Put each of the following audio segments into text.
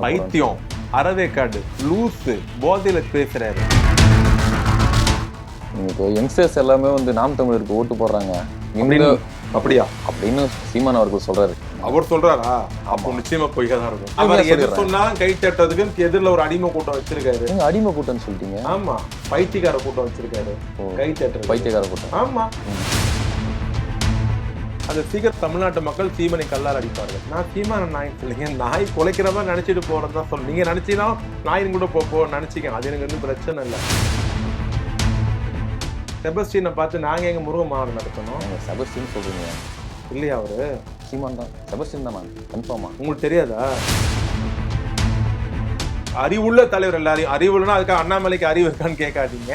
பைத்தியம், அறவேக்காடு, லூசு, போதையில பேசுறாரு. இப்போ யங்ஸ்டர்ஸ் எல்லாமே வந்து நாம் தமிழருக்கு ஓட்டு போடுறாங்க அப்படியா அப்படின்னு சீமான் அவர்கள் சொல்றாரு. அவர் சொல்றாரா? அப்போ நிச்சயமா பொய்யா தான் இருக்கும். அவர் எது சொன்னாலும் கை தட்டுறதுக்கு எதிரில் ஒரு அடிமை கூட்டம் வச்சிருக்காரு. அடிமை கூட்டம்னு சொல்லிட்டீங்க? ஆமா, பைத்தியக்கார கூட்டம் வச்சிருக்காரு. கை தட்டுறது பைத்தியக்கார கூட்டம். ஆமா, அது சீக்கிரம் தமிழ்நாட்டு மக்கள் சீமனை கல்லால் அடிப்பார்கள். நான் சீமான நாய் சொல்லுங்க, நாய் குலைக்கிறவா நினைச்சிட்டு போறதுதான் சொல்லுங்க. நீங்க நினைச்சீங்கன்னா நாயின் கூட போ நினைச்சிக்க, அது எனக்கு வந்து பிரச்சனை இல்லை. செபஸ்டினை பார்த்து நாங்க எங்க முருக மாநாடு நடத்தணும். செபஸ்டின் சொல்றீங்க இல்லையா? அவரு சீமான் தான். செபஸ்டின் தானா? கன்ஃபார்மா? உங்களுக்கு தெரியாதா? அறிவுள்ள தலைவர் எல்லாரையும், அறிவுள்ளனா அதுக்காக அண்ணாமலைக்கு அறிவு இருக்கான்னு கேட்காதீங்க.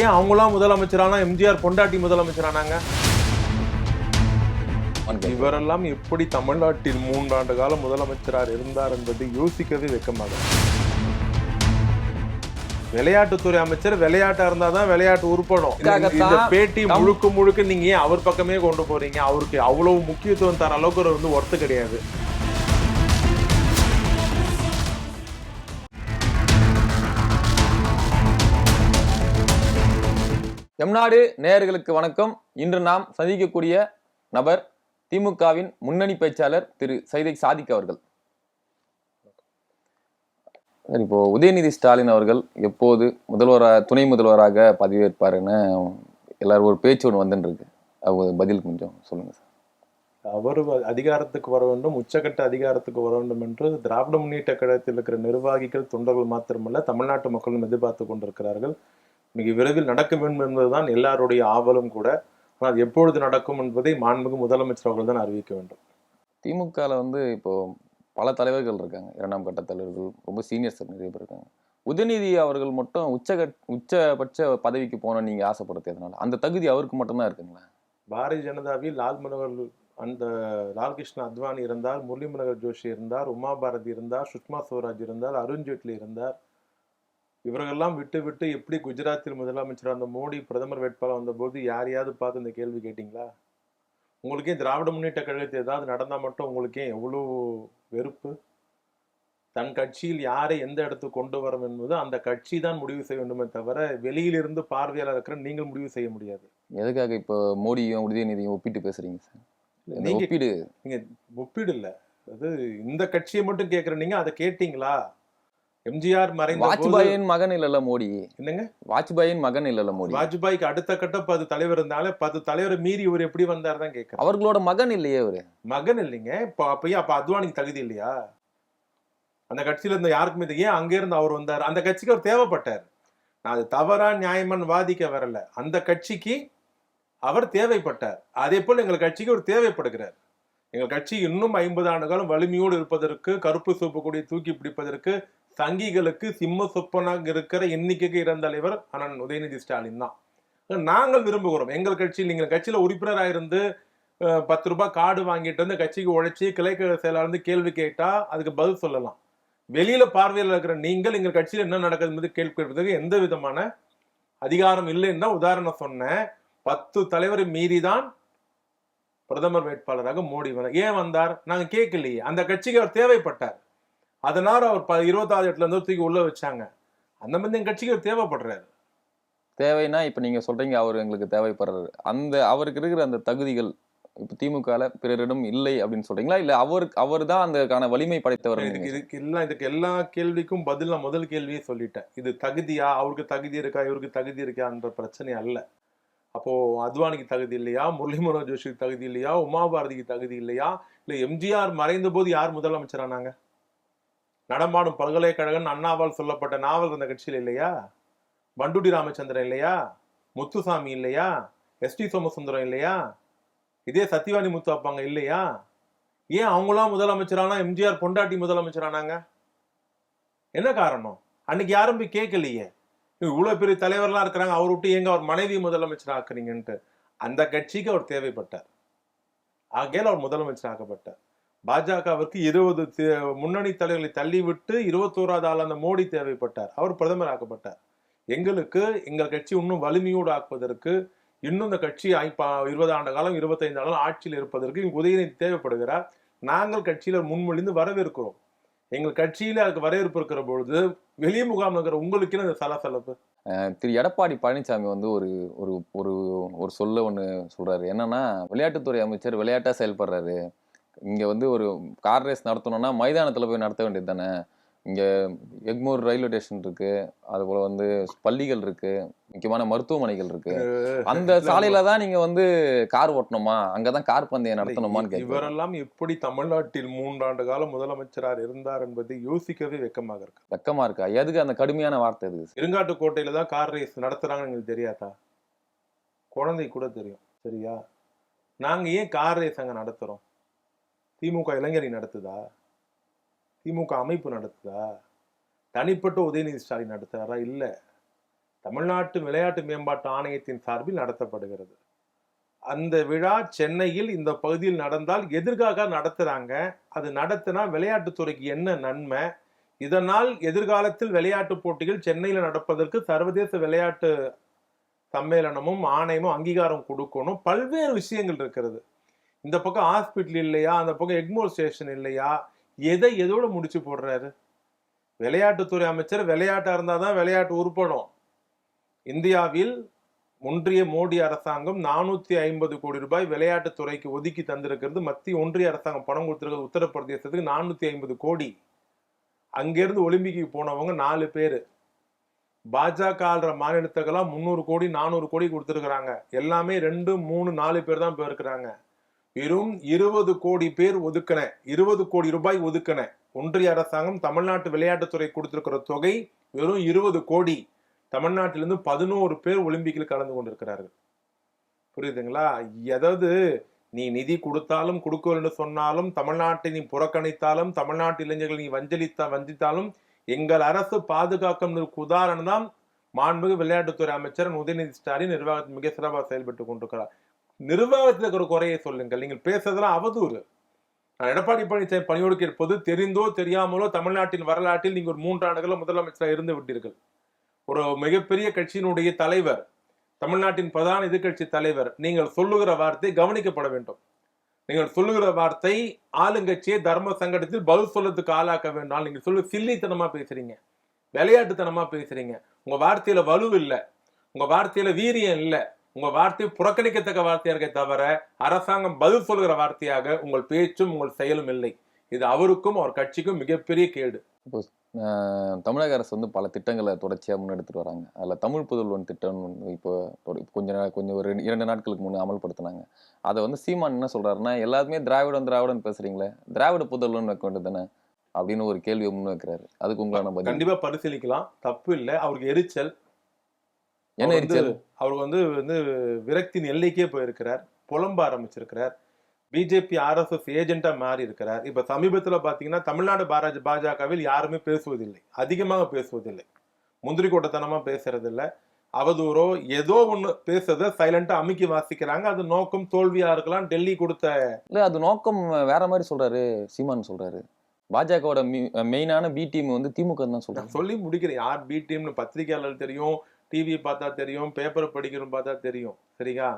ஏன் அவங்களாம் முதலமைச்சரானா, எம்ஜிஆர் பொண்டாட்டி முதலமைச்சரானாங்க? இவரெல்லாம் எப்படி தமிழ்நாட்டில் 3 ஆண்டு காலம் முதலமைச்சராக இருந்தார் என்பதை யோசிக்கவே வெக்கமாக. விளையாட்டுத்துறை அமைச்சர் விளையாட்டா இருந்தாதான் விளையாட்டு உருப்படும். இந்த பேட்டி முழுக்க நீங்க ஏன் அவர் பக்கமே கொண்டு போறீங்க? அவருக்கு அவ்வளவு முக்கியத்துவம் தர அளவுக்கு வந்து ஒர்த்து கிடையாது. எம்நாடு நேயர்களுக்கு வணக்கம். இன்று நாம் சந்திக்கக்கூடிய நபர் திமுகவின் முன்னணி பேச்சாளர் திரு சைதை சாதிக் அவர்கள். இப்போ உதயநிதி ஸ்டாலின் அவர்கள் எப்போது துணை முதல்வராக பதவியேற்பாருன்னு எல்லாரும் ஒரு பேச்சு ஒன்று வந்துருக்கு. அவங்க பதில் கொஞ்சம் சொல்லுங்க சார். அவர் அதிகாரத்துக்கு வர வேண்டும், உச்சகட்ட அதிகாரத்துக்கு வர வேண்டும் என்று திராவிட முன்னேற்ற கழகத்தில் இருக்கிற நிர்வாகிகள், தொண்டர்கள் மாத்திரமல்ல தமிழ்நாட்டு மக்களும் எதிர்பார்த்து கொண்டிருக்கிறார்கள். மிக விரைவில் நடக்க வேண்டும் என்பதுதான் எல்லாருடைய ஆவலும் கூட. ஆனால் எப்பொழுது நடக்கும் என்பதை மாண்புமிகு முதலமைச்சர் அவர்கள் தான் அறிவிக்க வேண்டும். திமுகவில் வந்து இப்போ பல தலைவர்கள் இருக்காங்க, 2ஆம் கட்ட தலைவர்கள், ரொம்ப சீனியர்ஸ் நிறைய பேர் இருக்காங்க. உதயநிதி அவர்கள் மட்டும் உச்சபட்ச பதவிக்கு போன நீங்க ஆசைப்படுறதுனால அந்த தகுதி அவருக்கு மட்டும்தான் இருக்குங்களா? பாரதிய ஜனதாவில் லால்கிருஷ்ண அத்வானி இருந்தார், முரளி மனோகர் ஜோஷி இருந்தார், உமா பாரதி இருந்தார், சுஷ்மா ஸ்வராஜ் இருந்தார், அருண்ஜேட்லி இருந்தார். இவர்களெல்லாம் விட்டு எப்படி குஜராத்தில் முதலமைச்சர் அந்த மோடி பிரதமர் வேட்பாளர் வந்த போது யாரையாவது பார்த்து இந்த கேள்வி கேட்டீங்களா? உங்களுக்கே திராவிட முன்னேற்ற கழகத்தில் ஏதாவது நடந்தா மட்டும் உங்களுக்கே எவ்வளவு வெறுப்பு? தன் கட்சியில் யாரை எந்த இடத்துக்கு கொண்டு வரும் என்பது அந்த கட்சி தான் முடிவு செய்ய வேண்டுமே தவிர வெளியிலிருந்து பார்வையாளர் இருக்கிற நீங்கள் முடிவு செய்ய முடியாது. எதுக்காக இப்போ மோடியும் உதயநிதியும் ஒப்பிட்டு பேசுறீங்க சார்? நீங்க ஒப்பீடு இல்ல, அது இந்த கட்சியை மட்டும் கேட்கிற நீங்க அதை கேட்டீங்களா? எம்ஜிஆர் மறைந்த வாஜ்பாயின் மகன் இல்லல மோடி. என்னங்க? வாஜ்பாயின் மகன் இல்லல மோடி. வாஜ்பாய்க்கு அடுத்த கட்ட 10 தலைவர் இருந்தாலே 10 தலைவரை மீறி இவர் எப்படி வந்தார் தான் கேட்கிறேன். அவர்களோட மகன் இல்லையே அவரு. மகன் இல்லைங்க. அப்ப அத்வானிக்கு தகுதி இல்லையா? அந்த கட்சியில இருந்த யாருக்குமே ஏன் அங்கே இருந்து அவர் வந்தார்? அந்த கட்சிக்கு அவர் தேவைப்பட்டார். நான் அது தவறா நியாயமன் வாதிக்க வரல. அந்த கட்சிக்கு அவர் தேவைப்பட்டார். அதே போல் எங்கள் கட்சிக்கு அவர் தேவைப்படுகிறார். எங்கள் கட்சி இன்னும் 50 ஆண்டு காலம் வலிமையோடு இருப்பதற்கு, கருப்பு சோப்பு கொடியை தூக்கி பிடிப்பதற்கு, சங்கிகளுக்கு சிம்ம சொப்பனாக இருக்கிற எண்ணிக்கைக்கு இறந்தலைவர் அண்ணன் உதயநிதி ஸ்டாலின் தான். நாங்கள் விரும்புகிறோம். எங்கள் கட்சியில் நீங்கள் கட்சியில உறுப்பினராக இருந்து 10 ரூபாய் கார்டு வாங்கிட்டு வந்து கட்சிக்கு உழைச்சி கிளைக்கழக செயலாளர் இருந்து கேள்வி கேட்டா அதுக்கு பதில் சொல்லலாம். வெளியில பார்வையில் இருக்கிற நீங்கள் எங்கள் கட்சியில் என்ன நடக்குது என்பது கேள்வி கேட்பதற்கு எந்த விதமான அதிகாரம் இல்லைன்னு தான் உதாரணம் சொன்னேன். 10 தலைவரை மீறிதான் பிரதமர் வேட்பாளராக மோடி வந்தார். ஏன் வந்தார்? நாங்க கேட்கலையே. அந்த கட்சிக்கு அவர் தேவைப்பட்டார். அதனால அவர் 26 இடத்துல இருந்து தூக்கி உள்ள வச்சாங்க. அந்த மாதிரி என் கட்சிக்கு அவர் தேவைப்படுறாரு. தேவைன்னா இப்ப நீங்க சொல்றீங்க அவர் எங்களுக்கு தேவைப்படுறாரு. அந்த அவருக்கு இருக்கிற அந்த தகுதிகள் இப்ப திமுகல பிறரிடம் இல்லை அப்படின்னு சொல்றீங்களா? இல்ல அவர் தான் அதுக்கான வலிமை படைத்தவர்? இதுக்கு எல்லா கேள்விக்கும் பதில் நான் முதல் கேள்வியே சொல்லிட்டேன். இது தகுதியா, அவருக்கு தகுதி இருக்கா, இவருக்கு தகுதி இருக்கான்ற பிரச்சனை அல்ல. அப்போ அத்வானிக்கு தகுதி இல்லையா, முரளி மனோகர் ஜோஷிக்கு தகுதி இல்லையா, உமா பாரதிக்கு தகுதி இல்லையா, இல்ல எம்ஜிஆர் மறைந்த போது யார் முதலமைச்சரானாங்க? நடமாடும் பல்கலைக்கழகம் அண்ணாவால் சொல்லப்பட்ட நாவல் அந்த கட்சியில் இல்லையா? பண்டுடி ராமச்சந்திரன் இல்லையா? முத்துசாமி இல்லையா? எஸ்டி சோமசுந்தரம் இல்லையா? இதே சத்தியவாணி முத்து அப்பாங்க இல்லையா? ஏன் அவங்களாம் முதலமைச்சரானா எம்ஜிஆர் பொண்டாட்டி முதலமைச்சரானாங்க? என்ன காரணம்? அன்னைக்கு யாரும் போய் கேட்கலையே. இவ்வளவு பெரிய தலைவர்லாம் இருக்கிறாங்க, அவர் விட்டு எங்க அவர் மனைவி முதலமைச்சர் ஆக்குறீங்கன்ட்டு. அந்த கட்சிக்கு அவர் தேவைப்பட்டார். ஆகையால் அவர் முதலமைச்சர் ஆக்கப்பட்டார். பாஜகவிற்கு 20 முன்னணி தலைவர்களை தள்ளிவிட்டு 21வது ஆள் அந்த மோடி தேவைப்பட்டார். அவர் பிரதமர் ஆக்கப்பட்டார். எங்களுக்கு எங்கள் கட்சி இன்னும் வலிமையோடு ஆக்குவதற்கு, இன்னும் இந்த கட்சி 20 ஆண்டு காலம் 25 ஆண்டு காலம் ஆட்சியில் இருப்பதற்கு உதயநிதி தேவைப்படுகிறார். நாங்கள் கட்சியில முன்மொழிந்து வரவேற்கிறோம். எங்கள் கட்சியில அதுக்கு வரவேற்பு இருக்கிற பொழுது வெளி முகாம் இருக்கிற உங்களுக்கு அந்த சலசலப்பு. திரு எடப்பாடி பழனிசாமி வந்து ஒரு ஒரு ஒரு ஒரு சொல்ல ஒண்ணு சொல்றாரு. என்னன்னா, விளையாட்டுத்துறை அமைச்சர் விளையாட்டா செயல்படுறாரு. இங்க வந்து ஒரு கார் ரேஸ் நடத்தணும்னா மைதானத்துல போய் நடத்த வேண்டியது தானே. இங்க எக்மோர் ரயில்வே ஸ்டேஷன் இருக்கு. அதுபோல வந்து பள்ளிகள் இருக்கு. முக்கியமான மருத்துவமனைகள் இருக்கு. அந்த சாலையில தான் நீங்க வந்து கார் ஓட்டணுமா? அங்கதான் கார் பந்தயம் நடத்தணுமான்னு கேட்கிறாரு. இவரெல்லாம் எப்படி தமிழ்நாட்டில் 3 ஆண்டு காலம் முதலமைச்சராக இருந்தார் என்பதை யோசிக்கவே வெக்கமாக இருக்கு. வெக்கமா இருக்கா? எதுக்கு அந்த கடுமையான வார்த்தை எதுக்கு? இருங்காட்டுக்கோட்டையில தான் கார் ரேஸ் நடத்துறாங்கன்னு எங்களுக்கு தெரியாதா? குழந்தை கூட தெரியும். சரியா? நாங்க ஏன் கார் ரேஸ் அங்க நடத்துறோம்? திமுக இளைஞரணி நடத்துதா? திமுக அமைப்பு நடத்துதா? தனிப்பட்ட உதயநிதி ஸ்டாலின் நடத்துறாரா? இல்ல. தமிழ்நாட்டு விளையாட்டு மேம்பாட்டு ஆணையத்தின் சார்பில் நடத்தப்படுகிறது. அந்த விழா சென்னையில் இந்த பகுதியில் நடந்தால் எதற்காக நடத்துறாங்க? அது நடத்தினா விளையாட்டுத்துறைக்கு என்ன நன்மை? இதனால் எதிர்காலத்தில் விளையாட்டு போட்டிகள் சென்னையில் நடப்பதற்கு சர்வதேச விளையாட்டு சம்மேளனமும் ஆணையமும் அங்கீகாரம் கொடுக்கணும். பல்வேறு விஷயங்கள் இருக்கிறது. இந்த பக்கம் ஹாஸ்பிட்டல் இல்லையா, அந்த பக்கம் எக்மோர் ஸ்டேஷன் இல்லையா, எதோட முடிச்சு போடுறாரு? விளையாட்டுத்துறை அமைச்சர் விளையாட்டா இருந்தாதான் விளையாட்டு உருப்படும். இந்தியாவில் ஒன்றிய மோடி அரசாங்கம் 450 கோடி ரூபாய் விளையாட்டுத்துறைக்கு ஒதுக்கி தந்திருக்கிறது. மத்திய ஒன்றிய அரசாங்கம் பணம் கொடுத்திருக்கிறது உத்தரப்பிரதேசத்துக்கு 450 கோடி. அங்கிருந்து ஒலிம்பிக்கு போனவங்க 4 பேரு. பாஜக ஆள்ற மாநிலத்துக்கெல்லாம் 300 கோடி 400 கோடி கொடுத்திருக்கிறாங்க. எல்லாமே 2, 3, 4 பேர் தான் போயிருக்கிறாங்க. வெறும் 20 கோடி பேர் ஒதுக்கின 20 கோடி ரூபாய் ஒதுக்கின ஒன்றிய அரசாங்கம் தமிழ்நாட்டு விளையாட்டுத்துறை கொடுத்திருக்கிற தொகை வெறும் 20 கோடி. தமிழ்நாட்டிலிருந்து 11 பேர் ஒலிம்பிக்கில் கலந்து கொண்டிருக்கிறார்கள். புரியுதுங்களா? அதாவது நீ நிதி கொடுத்தாலும் கொடுக்கவில்லை சொன்னாலும், தமிழ்நாட்டை நீ புறக்கணித்தாலும், தமிழ்நாட்டு இளைஞர்கள் நீ வஞ்சித்தாலும் எங்கள் அரசு பாதுகாக்கும் உதாரணம் தான் மாண்புமிகு விளையாட்டுத்துறை அமைச்சர் உதயநிதி ஸ்டாலின் நிர்வாகத்தில் மிக சிறப்பாக செயல்பட்டு கொண்டிருக்கிறார். நிர்வாகத்தில் இருக்கிற குறையை சொல்லுங்கள். நீங்கள் பேசுறதெல்லாம் அவதூறு. நான் எடப்பாடி பழனிசாமி பணியோடு கேட்பது, தெரிந்தோ தெரியாமலோ தமிழ்நாட்டின் வரலாற்றில் நீங்கள் ஒரு 3 ஆண்டுகளும் முதலமைச்சராக இருந்து விட்டீர்கள். ஒரு மிகப்பெரிய கட்சியினுடைய தலைவர், தமிழ்நாட்டின் பிரதான எதிர்கட்சி தலைவர், நீங்கள் சொல்லுகிற வார்த்தை கவனிக்கப்பட வேண்டும். நீங்கள் சொல்லுகிற வார்த்தை ஆளுங்கட்சியை தர்ம சங்கடத்தில் பதில் சொல்லத்துக்கு ஆளாக்க வேண்டாம். நீங்க சொல்லு சில்லித்தனமா பேசுறீங்க, விளையாட்டுத்தனமா பேசுறீங்க. உங்க வார்த்தையில வலு இல்லை, உங்க வார்த்தையில வீரியம் இல்லை, உங்க வார்த்தை புறக்கணிக்கத்தக்க வார்த்தையா இருக்க தவிர அரசாங்கம் பதில் சொல்கிற வார்த்தையாக உங்கள் பேச்சும் உங்கள் செயலும் இல்லை. இது அவருக்கும் அவர் கட்சிக்கும் மிகப்பெரிய கேடு. இப்போ தமிழக அரசு வந்து பல திட்டங்களை தொடர்ச்சியாக முன்னெடுத்துட்டு வராங்க. அதில் தமிழ் புதல்வன் திட்டம் இப்போ கொஞ்சம் ஒரு 2 நாட்களுக்கு முன்னே அமல்படுத்தினாங்க. அதை வந்து சீமான் என்ன சொல்றாருன்னா, எல்லாருமே திராவிடன் பேசுறீங்களே, திராவிட புதல்வன் வைக்க வேண்டியது தானே அப்படின்னு ஒரு கேள்வியை முன் வைக்கிறாரு. அதுக்கு உங்களான பதில்? கண்டிப்பா பரிசீலிக்கலாம், தப்பு இல்லை. அவருக்கு எரிச்சல். என்ன எரிச்சல்? அவர் வந்து விரக்தியின் எல்லைக்கே போயிருக்கிறார், புலம்ப ஆரம்பிச்சிருக்கிறார். பிஜேபி RSS ஏஜென்டா மாறி இருக்கிறார். இப்ப சமீபத்துல பாத்தீங்கன்னா தமிழ்நாடு பாஜகவில் யாருமே பேசுவதில்லை, அதிகமாக பேசுவதில்லை, முந்திரி கோட்டத்தனமா பேசுறதில்லை, அவதூறோ ஏதோ ஒண்ணு பேசுறத சைலண்டா அமுக்கி வாசிக்கிறாங்க. அது நோக்கம் தோல்வியா இருக்கலாம். டெல்லி கொடுத்த இல்ல, அது நோக்கம் வேற மாதிரி சொல்றாரு சீமான். சொல்றாரு பாஜகவோட மெயினான பி டீம் வந்து திமுக தான் சொல்றாங்க. சொல்லி முடிக்கிறேன். யார் பி டீம்னு பத்திரிகையாளர் தெரியும், டிவி பார்த்தா தெரியும், பேப்பர் படிக்கணும் பார்த்தா தெரியும். சரியா?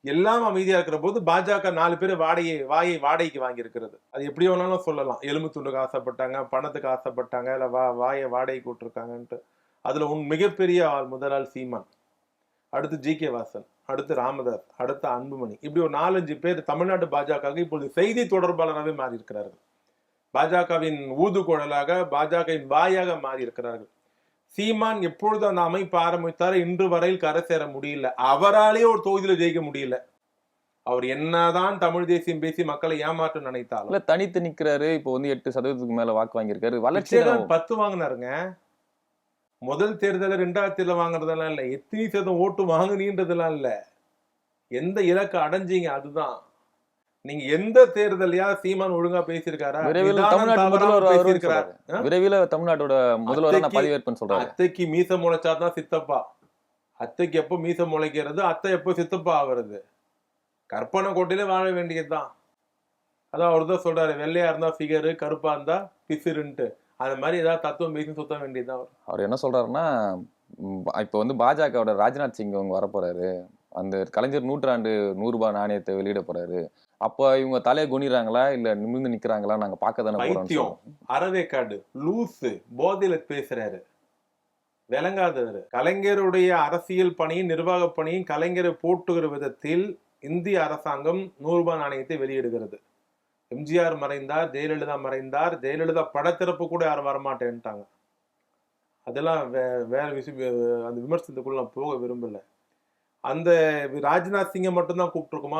எல்லாம் அமைதியா இருக்கிற போது பாஜக 4 பேர் வாடகைக்கு வாங்கி இருக்கிறது. அது எப்படி வேணாலும் சொல்லலாம். எலும்பு துண்டுக்கு ஆசைப்பட்டாங்க, பணத்துக்கு ஆசைப்பட்டாங்க, இல்ல வாயை வாடகைக்கு விட்டுருக்காங்கன்ட்டு. அதுல மிகப்பெரிய முதல் ஆள் சீமான், அடுத்து GK வாசன், அடுத்து ராமதாஸ், அடுத்து அன்புமணி. இப்படி ஒரு 4-5 பேர் தமிழ்நாட்டு பாஜக இப்பொழுது செய்தி தொடர்பாளராகவே மாறி இருக்கிறார்கள். பாஜகவின் ஊதுகுழலாக, பாஜகவின் வாயாக மாறி இருக்கிறார்கள். சீமான் எப்பொழுது அந்த அமைப்பு ஆரம்பித்தார இன்று வரையில் கரை சேர முடியல. அவராலே ஒரு தொகுதியில ஜெயிக்க முடியல. அவர் என்னதான் தமிழ் தேசியம் பேசி மக்களை ஏமாற்ற நினைத்தாலும் இல்ல, தனித்து நிக்கிறாரு. இப்போ வந்து 8% மேல வாக்கு வாங்கியிருக்காரு. வளர்ச்சி 10 வாங்கினாருங்க. முதல் தேர்தல 2வது தேர்தல வாங்குறதெல்லாம் இல்ல, எத்தனை சதம் ஓட்டு வாங்குனீன்றதெல்லாம் இல்ல, எந்த இலக்கு அடைஞ்சீங்க அதுதான். நீங்க எந்த தேர்தலையா சீமான் ஒழுங்கா பேசியிருக்காரா? விரைவில் தமிழ்நாட்டோட முதல்வர் பதவியேற்பு சொல்றாரு. அத்தைக்கு மீச முளைச்சாதான் சித்தப்பா. அத்தைக்கு எப்போ மீச முளைக்கிறது, அத்தை எப்போ சித்தப்பா ஆகுறது? கற்பனை கோட்டையில வாழ வேண்டியதுதான். அதான் அவர் தான் சொல்றாரு, வெள்ளையா இருந்தா ஃபிகரு, கருப்பா இருந்தா பிசிறுன்ட்டு. அது மாதிரி ஏதாவது தத்துவம் பேசி சுத்த வேண்டியதுதான். அவர் என்ன சொல்றாருன்னா, இப்போ வந்து பாஜகவோட ராஜ்நாத் சிங் அவங்க வரப்போறாரு, அந்த கலைஞர் 100 ரூபாய் நாணயத்தை வெளியிட போறாரு. அப்ப இவங்க தலையை குனிறாங்களா இல்ல நிமிர்ந்து நிக்கிறாங்களா நாங்க பார்க்க தானே போறோம். பைத்தியம், அறவேக்காடு, லூசு, போதையில பேசுறாரு, விளங்காதவர். கலைஞருடைய அரசியல் பணியும் நிர்வாக பணியும் கலைஞரை போட்டுகிற விதத்தில் இந்திய அரசாங்கம் 100 ரூபாய் நாணயத்தை வெளியிடுகிறது. எம்ஜிஆர் மறைந்தார், ஜெயலலிதா மறைந்தார், ஜெயலலிதா படத்திறப்பு கூட யாரும் வரமாட்டேன்ட்டாங்க. அதெல்லாம் வேற விஷயம், அந்த விமர்சனத்துக்குள்ள நான் போக விரும்பல. அந்த ராஜ்நாத் சிங்கை மட்டும்தான் கூப்பிட்டுருக்குமா?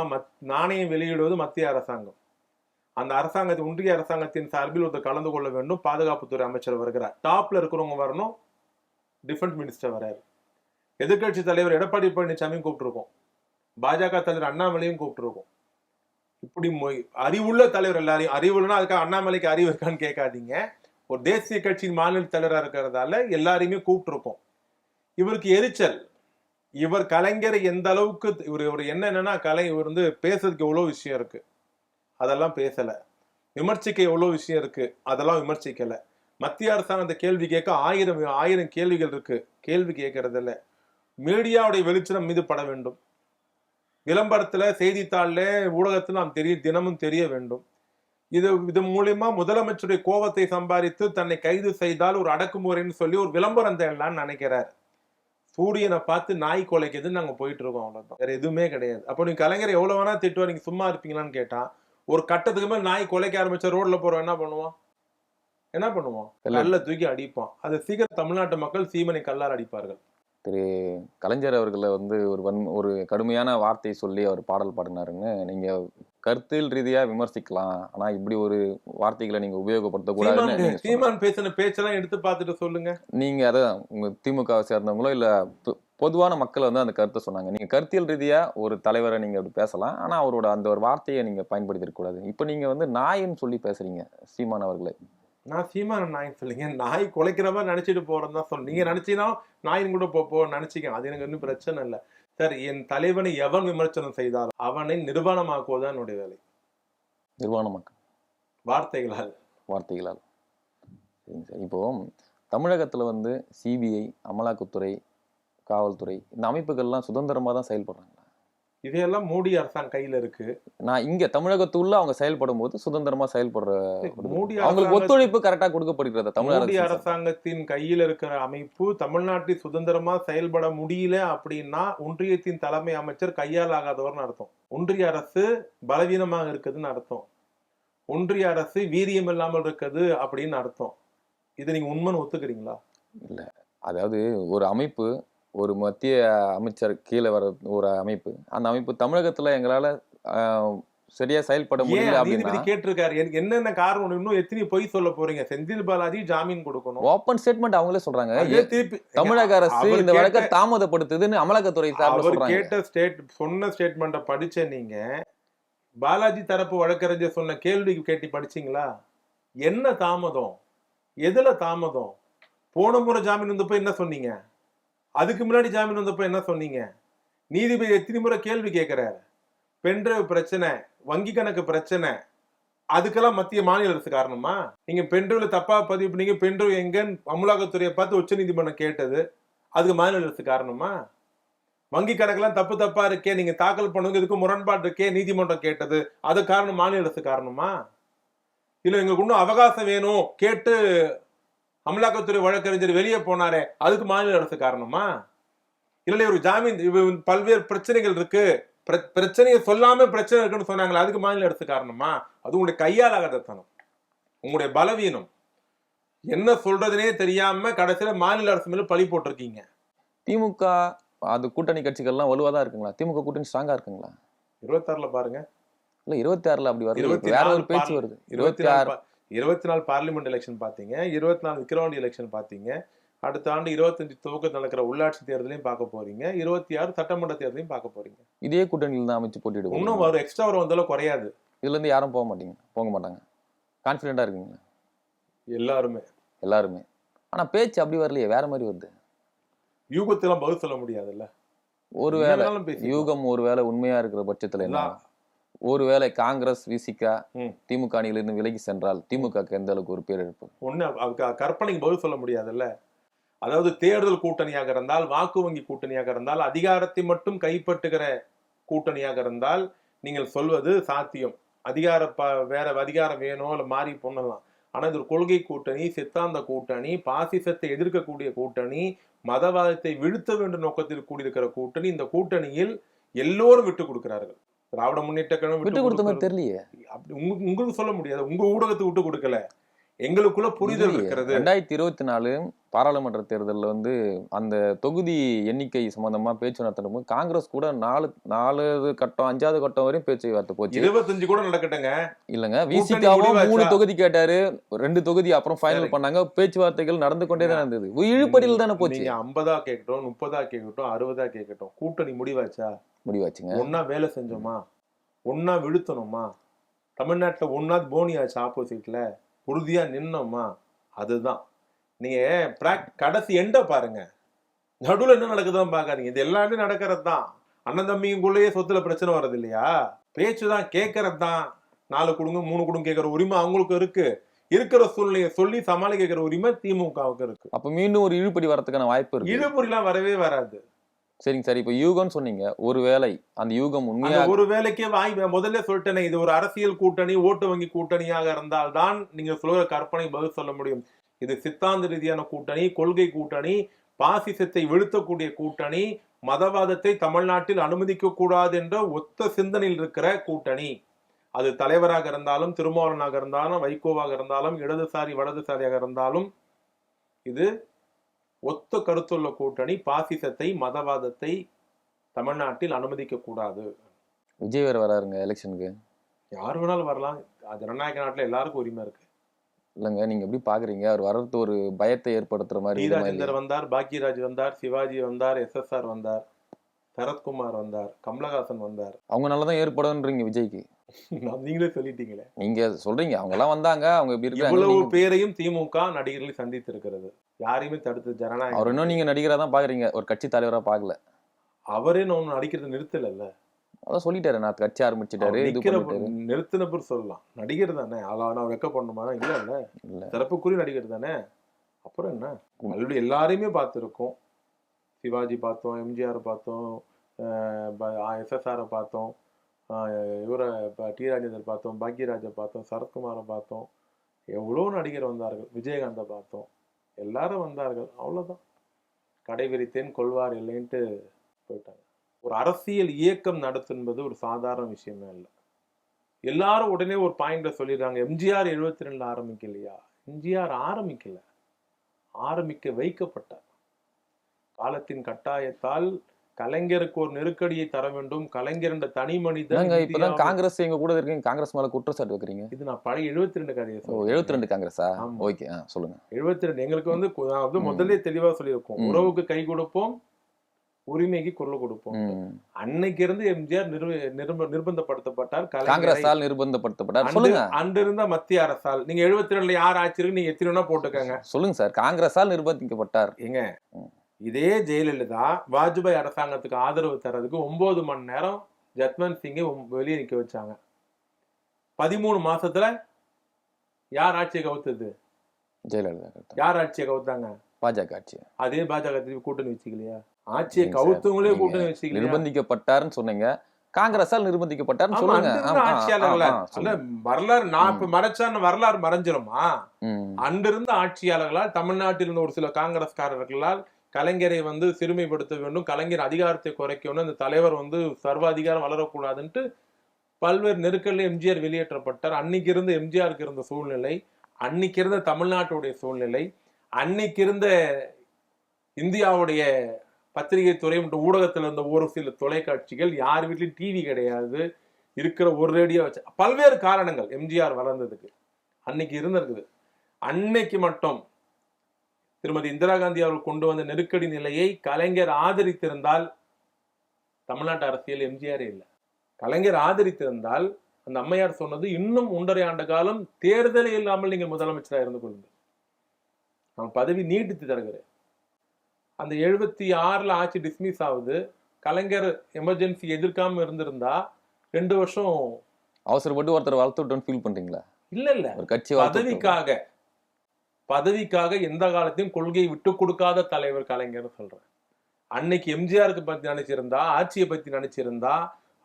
நாணயம் வெளியிடுவது மத்திய அரசாங்கம். அந்த அரசாங்கத்தின் ஒன்றிய அரசாங்கத்தின் சார்பில் ஒருத்தர் கலந்து கொள்ள வேண்டும். பாதுகாப்புத்துறை அமைச்சர் வருகிறார், டாப்ல இருக்கிறவங்க வரணும், டிஃபென்ஸ் மினிஸ்டர் வராரு. எதிர்கட்சி தலைவர் எடப்பாடி பழனிசாமியும் கூப்பிட்டுருக்கோம், பாஜக தலைவர் அண்ணாமலையும் கூப்பிட்டுருக்கோம். இப்படி அறிவுள்ள தலைவர் எல்லாரையும், அறிவுள்ளனா அதுக்காக அண்ணாமலைக்கு அறிவு இருக்கான்னு கேட்காதீங்க, ஒரு தேசிய கட்சியின் மாநில தலைவராக இருக்கிறதால எல்லாரையுமே கூப்பிட்டுருக்கோம். இவருக்கு எரிச்சல், இவர் கலைஞரை எந்த அளவுக்கு இவர் என்னன்னா இவர் வந்து பேசுறதுக்கு எவ்வளவு விஷயம் இருக்கு, அதெல்லாம் பேசல. விமர்சிக்க எவ்வளவு விஷயம் இருக்கு, அதெல்லாம் விமர்சிக்கல. மத்திய அரசாங்கத்தை கேள்வி கேட்க ஆயிரம் கேள்விகள் இருக்கு, கேள்வி கேட்கறது இல்ல. மீடியாவுடைய வெளிச்சம் மீது பட வேண்டும். விளம்பரத்துல, செய்தித்தாள்ல, ஊடகத்துல நாம் தினமும் தெரிய வேண்டும். இது மூலியமா முதலமைச்சருடைய கோபத்தை சம்பாதித்து தன்னை கைது செய்தால் ஒரு அடக்குமுறைன்னு சொல்லி ஒரு விளம்பரம் தேடலான்னு நினைக்கிறார். சூரியனை பார்த்து நாய் கொலைக்குதுன்னு நாங்க போயிட்டு இருக்கோம், அவ்வளவுதான், வேற எதுவுமே கிடையாது. அப்போ நீங்க கலைஞரை எவ்வளவு வேணா திட்டுவா, நீங்க சும்மா இருப்பீங்களான்னு கேட்டா, ஒரு கட்டத்துக்கு மேல நாய் கொலைக்க ஆரம்பிச்ச ரோட்ல போறோம் என்ன பண்ணுவோம்? கல்ல தூக்கி அடிப்பான். அது சீக்கிரம் தமிழ்நாட்டு மக்கள் சீமனை கல்லால் அடிப்பார்கள். திரு கலைஞர் அவர்களை வந்து ஒரு கடுமையான வார்த்தையை சொல்லி அவர் பாடல் பாடினாருங்க. நீங்க கருத்தியல் ரீதியா விமர்சிக்கலாம், ஆனா இப்படி ஒரு வார்த்தைகளை நீங்க உபயோகப்படுத்த கூடாதுன்னு சீமான் பேசின பேச்செல்லாம் எடுத்து பார்த்துட்டு சொல்லுங்க. நீங்க அதான் உங்க திமுக சேர்ந்தவங்களோ இல்ல பொதுவான மக்கள் வந்து அந்த கருத்தை சொன்னாங்க. நீங்க கருத்தியல் ரீதியா ஒரு தலைவரை நீங்க அப்படி பேசலாம், ஆனா அவரோட அந்த ஒரு வார்த்தையை நீங்க பயன்படுத்திக்க கூடாது. இப்ப நீங்க வந்து நாயின்னு சொல்லி பேசுறீங்க சீமான் அவர்களை. நான் சீமான நாய் சொல்லிங்க, நாய் குலைக்கிற மாதிரி நினைச்சிட்டு போறேன்னு தான் சொல்ல. நீங்க நினைச்சீங்கன்னா நாயின் கூட போ நினைச்சிக்க, அது எனக்கு இன்னும் பிரச்சனை இல்லை. சார், என் தலைவனை எவன் விமர்சனம் செய்தாலும் அவனை நிர்வாணமாக்குவதுதான் என்னுடைய வேலை. நிர்வாணமாக்க வார்த்தைகளால். சரிங்க சார். இப்போ தமிழகத்துல வந்து சிபிஐ, அமலாக்கத்துறை, காவல்துறை இந்த அமைப்புகள்லாம் சுதந்திரமா தான் செயல்படுறாங்க. இதையெல்லாம் மோடி அரசாங்கம் கையில இருக்கு. நான் இங்க தமிழகத்துள்ள அவங்க செயல்படும் போது சுதந்திரமா செயல்படுற அவங்களுக்கு ஒத்துழைப்பு கரெக்டா கொடுக்கப்படுகிறது. மோடி அரசாங்கத்தின் கையில் இருக்கிற அமைப்பு தமிழ்நாட்டில் சுதந்திரமா செயல்பட முடியல அப்படின்னா ஒன்றியத்தின் தலைமை அமைச்சர் கையால் ஆகாதவர்னு அர்த்தம். ஒன்றிய அரசு பலவீனமாக இருக்குதுன்னு அர்த்தம். ஒன்றிய அரசு வீரியம் இல்லாமல் இருக்குது அப்படின்னு அர்த்தம். இது நீங்க உண்மைன்னு ஒத்துக்கிறீங்களா? இல்ல, அதாவது ஒரு அமைப்பு, ஒரு மத்திய அமைச்சர் கீழே வர ஒரு அமைப்பு, அந்த அமைப்பு தமிழகத்துல எங்களால சரியா செயல்பட முடியல அப்படின்னா கேட்டிருக்காரு. என்னென்ன காரணம்? இன்னும் எத்தனை பொய் சொல்ல போறீங்க? செந்தில் பாலாஜி ஜாமீன் கொடுக்கணும், ஓபன் ஸ்டேட்மெண்ட் அவங்களே சொல்றாங்க. தமிழக அரசு இந்த வழக்கை தாமதப்படுத்துதுன்னு அமலாக்கத்துறை சொன்ன ஸ்டேட்மெண்ட்டை படிச்ச நீங்க பாலாஜி தரப்பு வழக்கறிஞர் சொன்ன கேள்விக்கு கேட்டி படிச்சீங்களா? என்ன தாமதம்? எதுல தாமதம்? போன முறை ஜாமீன் வந்தப்போ என்ன சொன்னீங்க? அதுக்கு முன்னாடி ஜாமீன் வந்தப்போ என்ன சொன்னீங்க? நீதிபதி எத்தனை முறை கேள்வி கேட்கிறாரு? பென்ட்ரைவ் பிரச்சனை, வங்கி கணக்கு பிரச்சனை, அதுக்கெல்லாம் மத்திய மாநில அரசு காரணமா? நீங்க பென்ட்ரைவ்ல தப்பா பதிவு பண்ணீங்க, பென்ட்ரைவ் எங்கன்னு அமலாக்கத்துறையை பார்த்து உச்ச நீதிமன்றம் கேட்டது, அதுக்கு மாநில அரசு காரணமா? வங்கி கணக்கெல்லாம் தப்பா இருக்கே, நீங்க தாக்கல் பண்ணுங்க, இதுக்கு முரண்பாடு இருக்கே, நீதிமன்றம் கேட்டது, அது காரணம் மாநில அரசு காரணமா? இல்ல எங்களுக்கு இன்னும் அவகாசம் வேணும் கேட்டு அமலாக்கத்துறை வழக்கறிஞர் வெளியே போனாரே, அதுக்கு மாநில அரசு காரணமா? இல்ல ஒரு ஜாமீன் பல்வேறு பிரச்சனைகள் இருக்கு, பிரச்சனையை சொல்லாம பிரச்சனை இருக்குன்னு சொன்னாங்களே, அதுக்கு மாநில அரசு காரணமா? அது உங்களுடைய கையால் ஆகாதத்தனம், உங்களுடைய பலவீனம். என்ன சொல்றதுனே தெரியாம கடைசியில மாநில அரசு மேல பழி போட்டிருக்கீங்க. திமுக அது கூட்டணி கட்சிகள்லாம் வலுவாதான் இருக்குங்களா? திமுக கூட்டணி ஸ்ட்ராங்கா இருக்குங்களா? 26ல பாருங்க. இல்ல 26ல அப்படி வருது, வேற ஒரு பேச்சு வருது. 24 பார்லிமெண்ட் எலெக்ஷன் பாத்தீங்க, 24 விக்கிரவாண்டி எலெக்ஷன் பாத்தீங்க, அடுத்த ஆண்டு 25 துவக்கத்தில் நடக்கிற உள்ளாட்சி தேர்தலையும் பார்க்க போறீங்க, 26 சட்டமன்ற தேர்தலையும் பார்க்க போறீங்க. இதே கூட்டணியில் தான் அமைச்சு போட்டிடுவோம். இன்னும் வரும், எக்ஸ்ட்ரா வரும், வந்தாலும் குறையாது. இதுல இருந்து யாரும் போக மாட்டாங்க. கான்பிடண்டா இருக்கீங்க எல்லாருமே. ஆனா பேச்சு அப்படி வரலையே, வேற மாதிரி வருது. யூகத்தெல்லாம் பதில் சொல்ல முடியாதுல்ல. ஒருவேளை யூகம் ஒருவேளை உண்மையா இருக்கிற பட்சத்துல என்ன, ஒருவேளை காங்கிரஸ் விசிகா திமுக அணியிலிருந்து விலகி சென்றால் திமுக எந்த அளவுக்கு ஒரு பேர் எடுப்பு? ஒண்ணு கற்பனைக்கு பதில் சொல்ல முடியாதுல்ல. அதாவது தேர்தல் கூட்டணியாக இருந்தால், வாக்கு வங்கி கூட்டணியாக இருந்தால், அதிகாரத்தை மட்டும் கைப்பற்றுகிற கூட்டணியாக இருந்தால், நீங்கள் சொல்வது சாத்தியம். வேற அதிகாரம் வேணும் இல்ல மாறி பண்ணலாம். ஆனா இது ஒரு கொள்கை கூட்டணி, சித்தாந்த கூட்டணி, பாசிசத்தை எதிர்க்கக்கூடிய கூட்டணி, மதவாதத்தை வீழ்த்த வேண்டும் நோக்கத்தில் கூடியிருக்கிற கூட்டணி. இந்த கூட்டணியில் எல்லோரும் விட்டு கொடுக்கிறார்கள். திராவிட முன்னேற்ற கழகம் விட்டு கொடுத்த மாதிரி தெரியலையே. அப்படி உங்களுக்கு சொல்ல முடியாது. உங்க ஊடகத்தை விட்டு கொடுக்கல, எங்களுக்குள்ள புரிதல் இருக்கிறது. 2024 பாராளுமன்ற தேர்தலில் வந்து அந்த தொகுதி எண்ணிக்கை சம்பந்தமா பேச்சு நடத்தும் போது காங்கிரஸ் கூட 4 கட்டம் 5வது கட்டம் வரையும் பேச்சுவார்த்தை போச்சு. 25 கூட நடக்கட்டுங்க. இல்லங்க, விசிகாவும் 3 தொகுதி கேட்டாரு, 2 தொகுதி அப்புறம் ஃபைனல் பண்ணாங்க. பேச்சுவார்த்தைகள் நடந்து கொண்டே தான் இருந்தது. இழுபடியில் தானே போச்சு. நீங்க 50 கேட்கட்டும், 30 கேட்கட்டும், 60 கேட்கட்டும், கூட்டணி முடிவாச்சா? முடிவாச்சுங்க. ஒன்னா வேலை செஞ்சோமா, ஒன்னா விழுத்தணுமா, தமிழ்நாட்டுல ஒன்னா போனியாச்சு, ஆப்போசிட்ல உறுதியா நின்னோமா, அதுதான். நீங்க கடைசி எண்ட பாருங்க, நடுவுல என்ன நடக்குதுன்னு பாக்காதீங்க. இது எல்லாமே நடக்கிறது தான். அண்ணன் தம்பிக்குள்ளேயே சொத்துல பிரச்சனை வர்றது இல்லையா? பேச்சுதான், கேட்கறது தான். 4 கொடுங்க 3 கொடுங்க கேட்கிற உரிமை அவங்களுக்கு இருக்கு. இருக்கிற சூழ்நிலையை சொல்லி சமாளிக்கிற உரிமை திமுகவுக்கு இருக்கு. அப்ப மீண்டும் ஒரு இழுபடி வரதுக்கான வாய்ப்பு இருக்கு. இழுபடிலாம் வரவே வராது. சரிங்க சார், இப்ப யூகம்னு சொன்னீங்க. ஒருவேளை அந்த யூகம் உண்மையா ஒரு வேலைக்கே முதல்ல சொல்லிட்டேனே, இது ஒரு அரசியல் கூட்டணி, ஓட்டு வங்கி கூட்டணியாக இருந்தால்தான் நீங்க சொல்ற கற்பனை பதில் சொல்ல முடியும். இது சித்தாந்த ரீதியான கூட்டணி, கொள்கை கூட்டணி, பாசிசத்தை வீழ்த்தக்கூடிய கூட்டணி, மதவாதத்தை தமிழ்நாட்டில் அனுமதிக்க கூடாது என்ற ஒத்த சிந்தனையில் இருக்கிற கூட்டணி. அது தலைவராக இருந்தாலும், திருமாவளவனாக இருந்தாலும், வைகோவாக இருந்தாலும், இடதுசாரி வலதுசாரியாக இருந்தாலும், இது ஒத்த கருத்துள்ள கூட்டணி. பாசிசத்தை மதவாதத்தை தமிழ்நாட்டில் அனுமதிக்க கூடாது. விஜய் வேற வராருங்க எலெக்ஷனுக்கு. யார் வேணாலும் வரலாம். ஜனநாயக நாட்டுல எல்லாருக்கும் உரிமை இருக்கு. இல்லங்க, நீங்க எப்படி பாக்குறீங்க? அவர் வர்றது ஒரு பயத்தை ஏற்படுத்துற மாதிரி. ராஜேந்தர் வந்தார், பாக்யராஜ் வந்தார், சிவாஜி வந்தார், SSR வந்தார், சரத்குமார் வந்தார், கமலஹாசன் வந்தார். அவங்க நல்லதான் ஏற்படும்ன்றீங்க விஜய்க்கு. நீங்களே சொல்லிட்டீங்களே. நீங்க சொல்றீங்க அவங்க எல்லாம் வந்தாங்க, அவங்க எப்படி இருக்காங்க. இவ்வளவு பேரையும் திமுக நடிகர்களை சந்தித்து இருக்கிறது. யாரையுமே தடுத்து ஜனநாயகம். அவர் இன்னும் நீங்க நடிகரா தான் பாக்குறீங்க, ஒரு கட்சி தலைவரா பாக்கல. அவரே நான் நடிக்கிறது நிறுத்தல. அதான் சொல்லிட்டாரு, நான் கட்சி ஆரம்பிச்சுட்டாரு. நிறுத்தின பேர் சொல்லலாம், நடிகர் தானே. நான் வெக்க பண்ணணுமா? இல்ல, சிறப்புக்குரிய நடிகர் தானே. அப்புறம் என்ன, ஆல்ரெடி எல்லாரையுமே பார்த்துருக்கோம். சிவாஜி பார்த்தோம், எம்ஜிஆர் பார்த்தோம், SSR பார்த்தோம், இவரை டி ராஜேந்தர் பார்த்தோம், பாக்யராஜை பார்த்தோம், சரத்குமாரை பார்த்தோம். எவ்வளோ நடிகர் வந்தார்கள். விஜயகாந்தை பார்த்தோம். எல்லாரும் வந்தார்கள். அவ்வளவுதான். கடை விரித்தேன் கொள்வார் இல்லைன்ட்டு போயிட்டாங்க. ஒரு அரசியல் இயக்கம் நடத்துன்பது ஒரு சாதாரண விஷயமே இல்லை. எல்லாரும் உடனே ஒரு பாயிண்ட சொல்லிடுறாங்க. எம்ஜிஆர் 72 ஆரம்பிக்கலையா? எம்ஜிஆர் ஆரம்பிக்கல, ஆரம்பிக்க வைக்கப்பட்டார். காலத்தின் கட்டாயத்தால் கலைஞருக்கு ஒரு நெருக்கடியை தர வேண்டும். கலைஞர் என்ற தனி மனிதன். இப்பதான் காங்கிரஸ் எங்க கூட இருக்கீங்க, காங்கிரஸ் மேல குற்றச்சாட்டு வைக்கிறீங்க. இது நான் பழைய 72 கதையை. 72 காங்கிரஸா? ஓகே, சொல்லுங்க. 72 எங்களுக்கு வந்து முதல்ல தெளிவா சொல்லியிருக்கோம். உறவுக்கு கை கொடுப்போம், உரிமைக்கு குரல் கொடுப்போம். அன்னைக்கு இருந்து எம்ஜிஆர் நிர்பந்தப்படுத்தப்பட்டார். காங்கிரஸால் நிர்பந்தப்படுத்தப்பட்டார். சொல்லுங்க. அன்றிருந்த மத்திய அரசால். நீங்க 72 யார் ஆட்சி இருக்கு, நீங்க எத்தனை போட்டுக்கங்க. சொல்லுங்க சார். காங்கிரஸால் நிர்பந்திக்கப்பட்டார். ஏங்க, இதே ஜெயலலிதா வாஜ்பாய் அரசாங்கத்துக்கு ஆதரவு தரதுக்கு 9 மணி நேரம் ஜத்வந்த் சிங்கை வெளியே நிக்க வச்சாங்க. 13 மாசத்துல யார் ஆட்சியை கவுத்தது? ஜெயலலிதா. யார் ஆட்சியை கவுத்தாங்க? பாஜக ஆட்சி. அதே பாஜக கூட்டணி வச்சுக்கலையா? ஆட்சியை கவுத்தவங்களே கூட்டணி வச்சுக்கலையா? நிர்பந்திக்கப்பட்டாருன்னு சொன்னீங்க, காங்கிரஸால் நிர்பந்திக்கப்பட்டாருன்னு சொல்லுங்க. வரலாறு நான் இப்ப மறைச்சான்னு வரலாறு மறைஞ்சிருமா? அன்றிருந்த ஆட்சியாளர்களால், தமிழ்நாட்டில் இருந்த ஒரு சில காங்கிரஸ்காரர்களால் கலைஞரை சிறுமைப்படுத்த வேண்டும், கலைஞர் அதிகாரத்தை குறைக்கணும், அந்த தலைவர் சர்வாதிகாரம் வளரக்கூடாதுன்ட்டு பல்வேறு நெருக்கடியில் எம்ஜிஆர் வெளியேற்றப்பட்டார். அன்னைக்கு இருந்த எம்ஜிஆருக்கு இருந்த சூழ்நிலை, அன்னைக்கு இருந்த தமிழ்நாட்டுடைய சூழ்நிலை, அன்னைக்கு இருந்த இந்தியாவுடைய பத்திரிகை துறை மற்றும் ஊடகத்தில் இருந்த ஒரு சில தொலைக்காட்சிகள், யார் வீட்லயும் டிவி கிடையாது, இருக்கிற ஒரு ரேடியோ வச்சு, பல்வேறு காரணங்கள் எம்ஜிஆர் வளர்ந்ததுக்கு அன்னைக்கு இருந்திருக்குது. அன்னைக்கு மட்டும் திருமதி இந்திரா காந்தி அவர்கள் கொண்டு வந்த நெருக்கடி நிலையை கலைஞர் ஆதரித்திருந்தால் தமிழ்நாட்டு அரசியல் எம்ஜிஆரே இல்லை. கலைஞர் ஆதரித்திருந்தால் அந்த அம்மையார் சொன்னது, இன்னும் 1.5 ஆண்டு காலம் தேர்தலே இல்லாமல் நீங்கள் முதலமைச்சராக இருந்து கொள்ளுங்கள், நான் பதவி நீட்டித்து தருகிறேன். அந்த 76ல் ஆட்சி டிஸ்மிஸ் ஆகுது. கலைஞர் எமர்ஜென்சி எதிர்க்காம இருந்திருந்தா 2 வருஷம் அவசரப்பட்டு ஒருத்தர் வளர்த்துட்டோன்னு ஃபீல் பண்றீங்களா? இல்ல, ஒரு கட்சி பதவிக்காக எந்த காலத்தையும் கொள்கையை விட்டு கொடுக்காத தலைவர் கலைஞர் சொல்றேன். அன்னைக்கு எம்ஜிஆருக்கு பத்தி நினைச்சிருந்தா, ஆட்சியை பத்தி நினைச்சிருந்தா,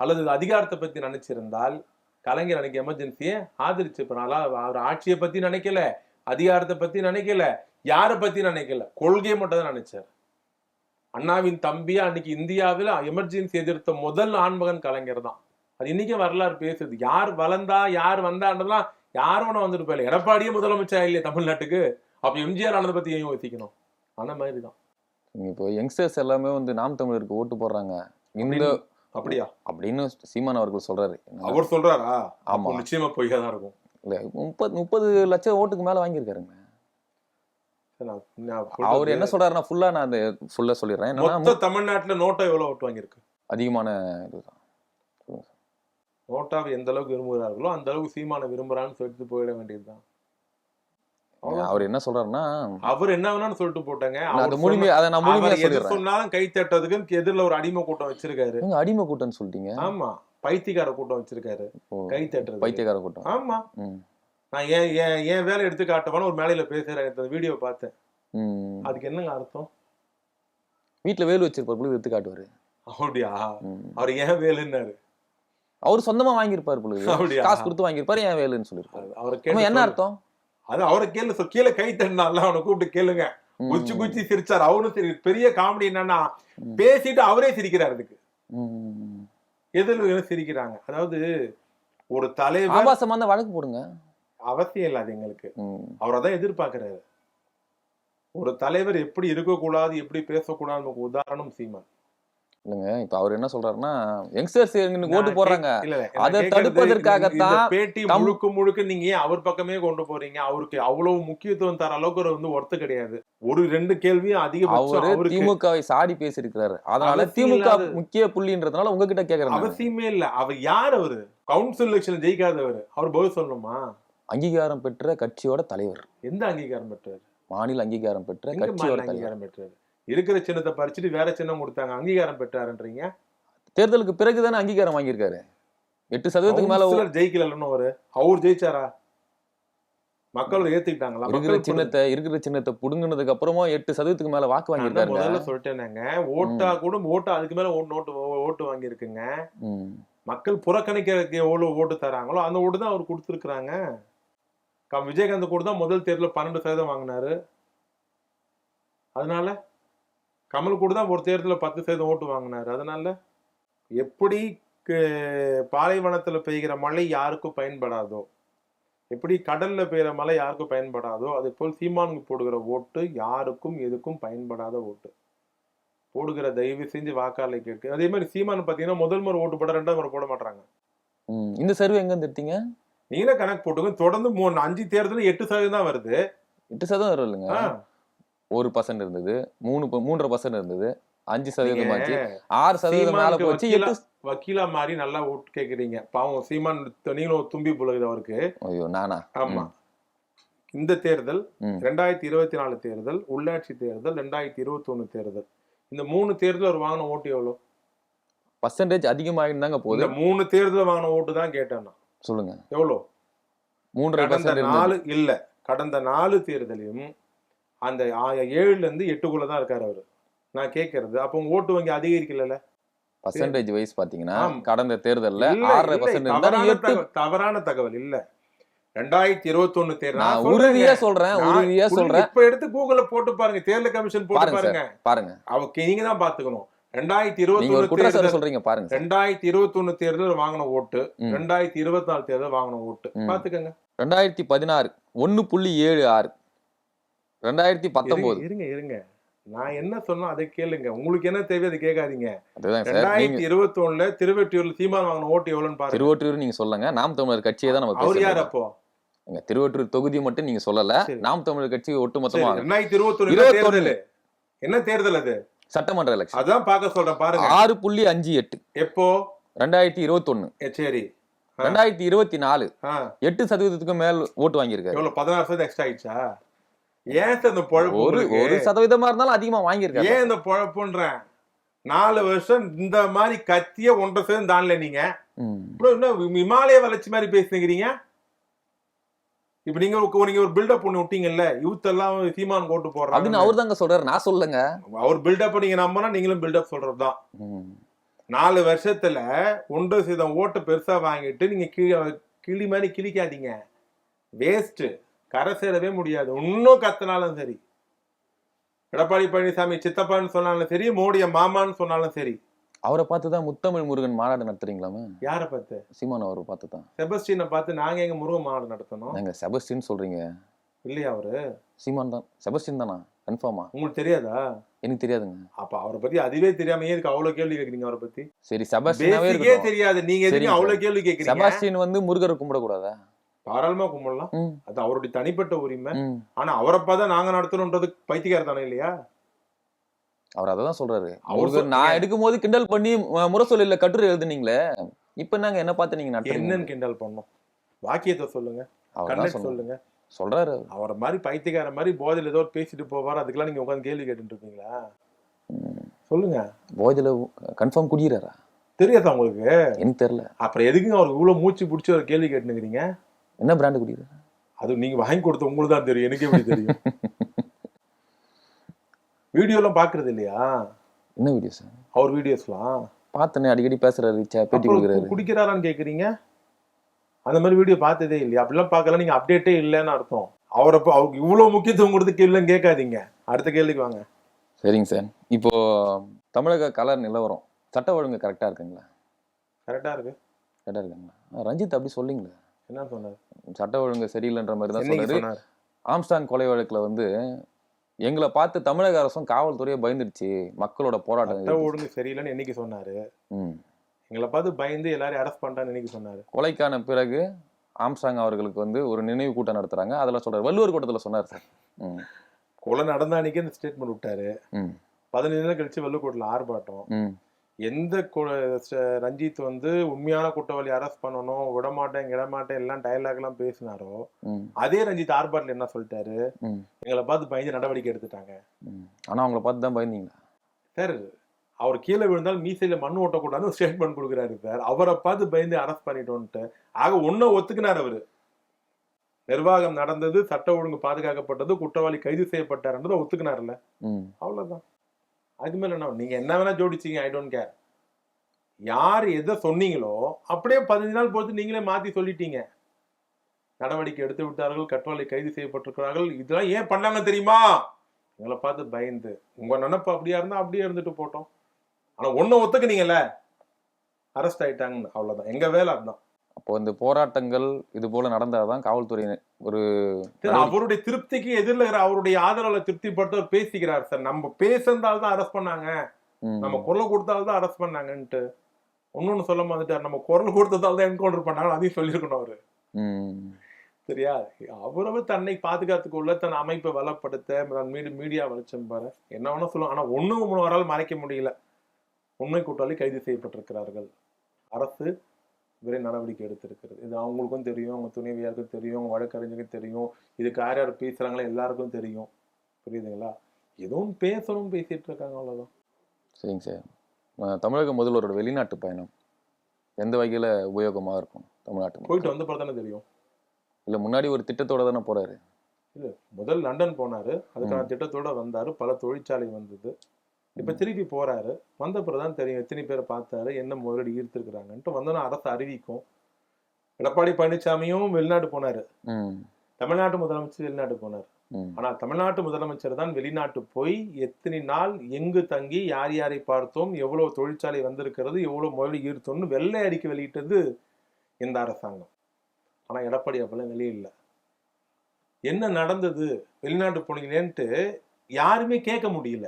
அல்லது அதிகாரத்தை பத்தி நினைச்சிருந்தால் கலைஞர் அன்னைக்கு எமர்ஜென்சியை ஆதரிச்சிருப்பனால. அவர் ஆட்சியை பத்தி நினைக்கல, அதிகாரத்தை பத்தி நினைக்கல, யாரை பத்தி நினைக்கல, கொள்கையை மட்டும் தான் நினைச்சார். அண்ணாவின் தம்பியா அன்னைக்கு இந்தியாவில் எமர்ஜென்சி எதிர்த்த முதல் ஆண்மகன் கலைஞர் தான். அது இன்னைக்கு வரலாறு பேசுது. யார் வளர்ந்தா யார் வந்தான்றதுலாம் யாரும் ஒண்ணு வந்துட்டு போயில. எடப்பாடியே முதலமைச்சர் இல்லையே தமிழ்நாட்டுக்கு, அப்ப எம்ஜிஆர் ஆனதை பத்தி ஏன் யோசிக்கணும்? அந்த மாதிரிதான் இப்போ யங்ஸ்டர்ஸ் எல்லாமே வந்து நாம் தமிழருக்கு ஓட்டு போடுறாங்க இந்த அப்படியா அப்படின்னு சீமான் அவர்கள் சொல்றாரு. அவர் சொல்றாரா? ஆமா, நிச்சயமா பொய்யா தான் இருக்கும். இல்ல 30 லட்சம் ஓட்டுக்கு மேல வாங்கியிருக்காருங்க. அவர் என்ன சொல்றாருன்னா ஃபுல்லா நான் அந்த ஃபுல்லா சொல்லிடுறேன். மொத்த தமிழ்நாட்டுல நோட்டா எவ்வளவு ஓட்டு வாங்கியிருக்கு? அதிகமான இதுதான். நோட்டாவை எந்த அளவுக்கு விரும்புகிறார்களோ அந்த அளவுக்கு சீமான விரும்புறான்னு சொல்லிட்டு போயிட வேண்டியதுதான். அவர் என்ன சொல்றாருன்னா, அவர் என்ன வேணாலும் சொல்லிட்டு போட்டாங்க. சொன்னாலும் கை தட்டதுக்கு எதிரில ஒரு அடிமை கூட்டம் வச்சிருக்காரு. அடிமை கூட்டம் சொல்லிட்டீங்க? ஆமா, பைத்தியக்கார கூட்டம் வச்சிருக்காரு. கை தட்டுறது பைத்தியக்கார கூட்டம். ஆமா, நான் ஏன் வேலை எடுத்து காட்டுவான்னு ஒரு மேலையில பேசுறேன். இந்த வீடியோ பார்த்தேன். அதுக்கு என்னங்க அர்த்தம்? வீட்டுல வேலு வச்சிருப்பாரு, எடுத்து காட்டுவாரு. அப்படியா? அவர் ஏன் வேலுன்னாரு? அவர் சொந்தமா வாங்கியிருப்பாரு, காசு கொடுத்து வாங்கியிருப்பாரு, ஏன் வேலுன்னு சொல்லிருப்பாரு. அவருக்கு என்ன அர்த்தம்? அது அவரை கேளு. கீழே கை தட்டினால அவனை கூப்பிட்டு கேளுங்க. குச்சி குச்சி சிரிச்சாரு. அவனும் சரி. பெரிய காமெடி என்னன்னா, பேசிட்டு அவரே சிரிக்கிறாரு. அதுக்கு எதிர்ல சிரிக்கிறாங்க. அதாவது ஒரு தலைவர் ஆபாசமா வழக்கு போடுங்க, அவசியம் இல்லை அது எங்களுக்கு. அவர் அதான் எதிர்பார்க்கிறாரு. ஒரு தலைவர் எப்படி இருக்கக்கூடாது, எப்படி பேசக்கூடாது உதாரணம் சீமான். இல்லங்க, இப்ப அவர் என்ன சொல்றாருன்னா, யங்ஸ்டர்ஸ் ஓட்டு போடுறாங்க, அதை தடுப்பதற்காகத்தான். பேட்டி முழுக்க நீங்க ஏன் அவர் பக்கமே கொண்டு போறீங்க? அவருக்கு அவ்வளவு முக்கியத்துவம் தர அளவுக்கு வந்து ஒர்த்து கிடையாது. ஒரு 2 கேள்வியும் அதிகபட்சம். அவரு திமுகவை சாடி பேசியிருக்கிறாரு. அதனால திமுக முக்கிய புள்ளின்றதுனால உங்ககிட்ட கேக்குறாங்க. அவசியமே இல்ல. அவர் யார்? அவரு கவுன்சில் எலெக்ஷன் ஜெயிக்காதவர். அவர் பதில் சொல்லணுமா? அங்கீகாரம் பெற்ற கட்சியோட தலைவர். எந்த அங்கீகாரம் பெற்றாரு? மாநில அங்கீகாரம் பெற்ற கட்சியோட அங்கீகாரம் பெற்றாரு. இருக்கிற சின்னத்தை பறிச்சுட்டு வேற சின்னம் கொடுத்தாங்க. அங்கீகாரம் பெற்றாருன்றீங்க? தேர்தலுக்கு பிறகுதானே அங்கீகாரம் வாங்கியிருக்காரு. 8% மேல ஜெயிக்கலன்னு அவர் ஜெயிச்சாரா? மக்கள் ஏத்துக்கிட்டாங்களா? இருக்கிற சின்னத்தை புடுங்கினதுக்கு அப்புறமா 8% மேல வாக்கு வாங்கியிருக்காரு. முதல்ல சொல்லிட்டேனாங்க, ஓட்டா கூட ஓட்டு அதுக்கு மேல ஓட்டு வாங்கியிருக்குங்க. மக்கள் புறக்கணிக்கிறதுக்கு எவ்வளவு ஓட்டு தராங்களோ அந்த ஓட்டு தான் அவர் கொடுத்துருக்குறாங்க. விஜயகாந்த் கூட தான் முதல் தேர்தலில் 12% வாங்கினாரு. அதனால கமல் கூட தான் ஒரு தேர்தலில் 10% ஓட்டு வாங்கினாரு. அதனால எப்படி பாலைவனத்துல பெய்கிற மழை யாருக்கும் பயன்படாதோ, எப்படி கடல்ல பெய்கிற மழை யாருக்கும் பயன்படாதோ, அதே போல் சீமானுக்கு போடுகிற ஓட்டு யாருக்கும் எதுக்கும் பயன்படாத ஓட்டு. போடுகிற தயவு செஞ்சு வாக்காளை கேட்கு. அதே மாதிரி சீமான் பாத்தீங்கன்னா முதல் முறை ஓட்டு போட 2வது முறை போட மாட்டாங்க. இந்த சர்வே எங்க எடுத்தீங்க? நீங்களே கணக்கு போட்டுங்க. தொடர்ந்து 5 தேர்தல் 8% தான் வருது. 8% வரும் இல்லைங்க. 1% இருந்தது, 3.5% இருந்தது, 5% ஆச்சு, 6% மேல போச்சு. வக்கீலா மாதிரி நல்லா ஓட்டு கேக்குறீங்க. பாவம் சீமான் நீங்களும் தும்பி புலகுது அவருக்கு. ஐயோ நானா? ஆமா. இந்த தேர்தல் 2024 தேர்தல், உள்ளாட்சி தேர்தல், 2021 தேர்தல், இந்த 3 தேர்தல் அவர் வாங்கின ஓட்டு எவ்வளவு? பர்சன்டேஜ் அதிகமாகிட்டு தாங்க போகுது. இந்த 3 தேர்தல் வாங்கின ஓட்டு தான் கேட்டேன். சொல்லுங்க எவ்வளவு? 3% இல்ல. கடந்த 4 தேர்தலையும் அந்த 7ல இருந்து 8க்குள்ள தான் இருக்காரு அவரு. நான் கேட்கறது அப்ப உங்க ஓட்டு வங்கி அதிகரிக்கல. பர்சன்டேஜ் வைஸ் பாத்தீங்கன்னா கடந்த தேர்தல்ல 6% தவறான தகவல் இல்ல. 2021 தேர்தல் உறுதியா சொல்றேன். இப்ப எடுத்து கூகுள்ல போட்டு பாருங்க. தேர்தல் கமிஷன் போட்டு பாருங்க. நீங்க தான் பாத்துக்கணும். 2021 சொல்றீங்க பாருங்க. 2021 தேர்தல் வாங்கின ஓட்டு, 2024 தேர்தல் வாங்கின ஓட்டு பாத்துக்கங்க. 2016 1.76, 2019 இருங்க நான் என்ன சொன்னா அதை கேளுங்க. உங்களுக்கு என்ன தேவை அதை கேட்காதீங்க. 2021 திருவொற்றியூர்ல சீமான் வாங்கின ஓட்டு எவ்வளவுன்னு பாருங்க. திருவொற்றியூர் நீங்க சொல்லுங்க. நாம் தமிழர் கட்சியே தான் நம்ம அவர் யார் அப்போ? திருவொற்றியூர் தொகுதி மட்டும் நீங்க சொல்லல. நாம் தமிழர் கட்சி ஒட்டுமொத்தமா 2021 தேர்தல். என்ன தேர்தல் அது? சட்டமன்ற எலெக்ஷன். அதான் பார்க்க சொல்றேன் பாருங்க. 6.58 எப்போ? 2021. சரி. 2024 8%க்கு மேல் ஓட்டு வாங்கியிருக்காரு. எவ்வளவு? 16% எக்ஸ்ட்ரா ஆயிடுச்சா? ஏன் இந்த பொழப்பு? 1% இருந்தாலும் அதிகமா வாங்கியிருக்காரு. ஏன் இந்த பொழப்புன்றேன்? 4 வருஷம் இந்த மாதிரி கத்திய 1% தான்ல நீங்க. இமாலய வளர்ச்சி மாதிரி பேசுறீங்க. இப்ப நீங்க ஒரு பில்டப் பண்ணி விட்டீங்கல்ல, யூத் எல்லாம் சீமான் ஓட்டு போடுறாங்க அப்படின்னு அவர் தாங்க சொல்றாரு, நான் சொல்லுங்க. அவர் பில்டப் நீங்க நம்பினா நீங்களும் பில்டப் சொல்றதுதான். 4 வருஷத்துல 1% ஓட்டு பெருசா வாங்கிட்டு நீங்க கிளி மாதிரி கிளிக்காதீங்க. வேஸ்ட். கரை சேரவே முடியாது. இன்னும் கத்தினாலும் சரி, எடப்பாடி பழனிசாமி சித்தப்பான்னு சொன்னாலும் சரி, மோடிய மாமான்னு சொன்னாலும் சரி. அவரை பார்த்து தான் முத்தமிழ் முருகன் மாநாடு நடத்துறீங்களாமே? யாரை பார்த்து? சீமான் அவரை பார்த்து தான். செபஸ்டினை பார்த்து நாங்க எங்க முருகன் மாநாடு நடத்தணும்? நாங்க செபஸ்டின் சொல்றீங்க இல்லையா? அவரு சீமான் தான். செபஸ்டின் தானா? கன்ஃபார்மா? உங்களுக்கு தெரியாதா? எனக்கு தெரியாதுங்க. அப்ப அவரை பத்தி அதுவே தெரியாம எதுக்கு அவ்வளவு கேள்வி கேக்குறீங்க அவரை பத்தி? சரி, செபஸ்டினாவே பேசிக்கே இருக்கட்டும். தெரியாது, நீங்க எதுக்கு சரிங்க அவ்வளவு கேள்வி கேக்குறீங்க? செபாஸ்டின் வந்து முருகரை கும்பிடக்கூடாதா? தாராளமா கும்பிடலாம். அது அவருடைய தனிப்பட்ட உரிமை. ம். ஆனா அவரை பார்த்தா நாங்க நடத்தணும்ன்றது பைத்தியக்காரத்தானே இல்லையா? அவர் அதான் சொல்றாரு. அவர் முருகர் நான் எடுக்கும் போது கிண்டல் பண்ணி முரசொலியில கட்டுரை எழுதுனீங்களே, இப்ப நாங்க என்ன பார்த்து நீங்க நடத்துறீங்க? என்னன்னு கிண்டல் பண்ணோம்? வாக்கியத்தை சொல்லுங்க, அவர் தான் கண்ணெட் சொல்லுங்க. சொல்றாரு. அவரை மாதிரி பைத்தியக்கார மாதிரி போதையில ஏதோ பேசிட்டு போவாரு, அதுக்கெல்லாம் நீங்க உட்காந்து கேள்வி கேட்டுட்டு இருக்கீங்களா? சொல்லுங்க. போதையில கன்ஃபார்ம் குடிக்கிறாரா? தெரியாதா உங்களுக்கு? எனக்கு தெரியல. அப்புறம் எதுக்குங்க அவருக்கு இவ்வளவு மூச்சு பிடிச்சி ஒரு கேள்வி கேட்டுக்கிறீங்க? என்ன பிராண்ட் குடிக்கிறாரு? அது நீங்க வாங்கி கொடுத்த உங்களுக்கு தான் தெரியும், எனக்கு எப்படி தெரியும்? வீடியோ எல்லாம் பாக்குறது இல்லையா? என்ன வீடியோ சார்? அவர் வீடியோஸ்லாம் பார்த்தனே, அடிக்கடி பேசுறாரு, பேட்டி கொடுக்குறாரு. குடிக்கிறாரான்னு கேக்குறீங்க? அந்த மாதிரி வீடியோ பார்த்ததே இல்லையா? அப்படிலாம் பார்க்கல, நீங்க அப்டேட்டே இல்லைன்னு அர்த்தம். அவருக்கு இவ்வளவு முக்கியத்துவம் கொடுத்து இல்லைன்னு கேட்காதீங்க. அடுத்த கேள்விக்கு வாங்க. சரிங்க சார். இப்போ தமிழக கலர் நிலவரம், சட்ட ஒழுங்கு கரெக்டா இருக்குங்களா? கரெக்டா இருக்கு. கரெக்டா இருக்குங்களா? ரஞ்சித் அப்படி சொல்லிங்களா? என்ன சொன்னாரு? சட்ட ஒழுங்கு சரியில்லைன்ற மாதிரி தான் என்னைக்கு சொன்னாரு. சொன்னாரு? ஆம்ஸ்டாங் கொலை வழக்குல வந்து எங்களை பார்த்து தமிழக அரசும் காவல்துறையே பயந்துடுச்சு, மக்களோட போராட்டம். சட்ட ஒழுங்கு சரியில்லைன்னு என்னைக்கு சொன்னாரு? எங்களை பார்த்து பயந்து எல்லாரையும் அரெஸ்ட் பண்ணிட்டான்னு என்னைக்கு சொன்னாரு? கொலைக்கான பிறகு ஆம்ஸ்டாங் அவர்களுக்கு வந்து ஒரு நினைவு கூட்டம் நடத்துறாங்க. அதெல்லாம் சொல்றாரு. வள்ளுவர் கூட்டத்துல சொன்னார் சார். கொலை நடந்த அன்னைக்கு இந்த ஸ்டேட்மெண்ட் விட்டாரு. 15 நாள் கழிச்சு வெள்ளக்கோட்டில் ஆர்ப்பாட்டம். எந்த ரஞ்சித் வந்து உண்மையான குற்றவாளி அரெஸ்ட் பண்ணணும், விடமாட்டேன் எல்லாம் டயலாக் எல்லாம் பேசினாரோ, அதே ரஞ்சித் ஆர்ப்பாட்டில் என்ன சொல்லிட்டாரு? எங்களை பார்த்து பயந்து நடவடிக்கை எடுத்துட்டாங்க. ஆனா அவங்களை பார்த்து தான் பயந்தீங்களா சார்? அவர் கீழே விழுந்தால் மீசையில மண்ணு ஓட்டக்கூடாதுன்னு ஸ்டேட்மெண்ட் கொடுக்குறாரு சார். அவரை பார்த்து பயந்து அரெஸ்ட் பண்ணிட்டோன்ட்டு ஆக ஒன்னும் ஒத்துக்கினார் அவரு. நிர்வாகம் நடந்தது, சட்ட ஒழுங்கு பாதுகாக்கப்பட்டது, குற்றவாளி கைது செய்யப்பட்டாருன்றதை ஒத்துக்கினார்ல, அவ்வளவுதான். அது மேல என்ன? நீங்க என்ன வேணா ஜோடிச்சீங்க, ஐ டோன்ட் கேர். யார் எதை சொன்னீங்களோ அப்படியே 15 நாள் பொறுத்து நீங்களே மாத்தி சொல்லிட்டீங்க. நடவடிக்கை எடுத்து விட்டார்கள், குற்றவாளி கைது செய்யப்பட்டிருக்கிறார்கள். இதெல்லாம் ஏன் பண்ணாங்க தெரியுமா? எங்களை பார்த்து பயந்து. உங்க நினைப்பு அப்படியா இருந்தா அப்படியே இருந்துட்டு போட்டோம். ஆனா ஒன்னும் ஒத்துக்குனீங்கல்ல, அரெஸ்ட் ஆயிட்டாங்கன்னு, அவ்வளவுதான். எங்க வேலை அதுதான். அப்போ இந்த போராட்டங்கள் இது போல நடந்தாதான் காவல்துறை ஒரு அவருடைய திருப்திக்கு எதிரில் இருக்கிற அவருடைய ஆதரவுல திருப்திப்படுத்த பேசிக்கிறார் சார். நம்ம பேசுறதால தான் அரெஸ்ட் பண்ணாங்க, நம்ம குரல் கொடுத்தால்தான் அரெஸ்ட் பண்ணாங்கன்ட்டு ஒன்னொன்னு சொல்ல வந்துட்டார். நம்ம குரல் கொடுத்ததால தான் என்கவுண்டர் பண்ணாங்க, அதையும் சொல்லியிருக்கணும் அவரு. சரியா? அவரவர் தன்னை பாதுகாத்துக்குள்ள தன் அமைப்பை வளப்படுத்த மீடியா வலிச்சம் பாரு என்ன வேணா சொல்லுவோம். ஆனா ஒண்ணும் அவரால் மறைக்க முடியல. உண்மை குற்றவாளி கைது செய்யப்பட்டிருக்கிறார்கள். அரசு விரை நடவடிக்கை எடுத்திருக்கிறது. இது அவங்களுக்கும் தெரியும், அவங்க துணைவியாருக்கும் தெரியும், வழக்கறிஞருக்கும் தெரியும், இதுக்கு யார் யார் பேசுறாங்களோ எல்லாருக்கும் தெரியும். புரியுதுங்களா? எதுவும் பேசணும், பேசிட்டு இருக்காங்க, அவ்வளவுதான். சரிங்க சார். தமிழக முதல்வரோட வெளிநாட்டு பயணம் எந்த வகையில உபயோகமா இருக்கும்? தமிழ்நாட்டு போயிட்டு வந்த பிறகு தானே தெரியும். இல்ல முன்னாடி ஒரு திட்டத்தோட தானே போறாரு? இல்ல, முதல் லண்டன் போனாரு, அதுக்கான திட்டத்தோட வந்தாரு, பல தொழிற்சாலை வந்தது. இப்ப திருப்பி போறாரு, வந்த பிறகுதான் தெரியும் எத்தனை பேரை பார்த்தாரு, என்ன முதலீடு ஈர்த்திருக்கிறாங்கன்ட்டு. வந்தோன்னா அரசு அறிவிக்கும். எடப்பாடி பழனிசாமியும் வெளிநாடு போனாரு, தமிழ்நாட்டு முதலமைச்சர் வெளிநாட்டு போனார். ஆனா தமிழ்நாட்டு முதலமைச்சர் தான் வெளிநாட்டு போய் எத்தனை நாள் எங்கு தங்கி யார் யாரை பார்த்தோம், எவ்வளவு தொழிற்சாலை வந்திருக்கிறது, எவ்வளவு முதலீடு ஈர்த்தோம்னு வெள்ளை அறிக்கை வெளியிட்டது இந்த அரசாங்கம். ஆனா எடப்பாடி அப்பெல்லாம் வெளியே இல்லை. என்ன நடந்தது, வெளிநாட்டு போனீங்களேன்ட்டு யாருமே கேட்க முடியல.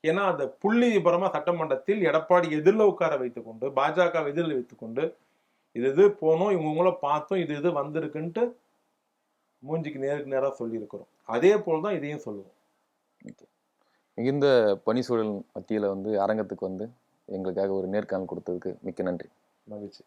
ஏன்னா அந்த புள்ளி விபரமா சட்டமன்றத்தில் எடப்பாடி எதிரில் உட்கார வைத்துக்கொண்டு, பாஜக எதிரில் வைத்துக்கொண்டு, இது போனோம், இவங்களை பார்த்தோம், இது வந்திருக்குன்ட்டு மூஞ்சிக்கு நேருக்கு நேராக சொல்லியிருக்கிறோம். அதே போல்தான் இதையும் சொல்லுவோம். மிகுந்த பணி சூழல் மத்தியில வந்து அரங்கத்துக்கு வந்து எங்களுக்காக ஒரு நேர்காணல் கொடுத்ததுக்கு மிக்க நன்றி. மகிழ்ச்சி.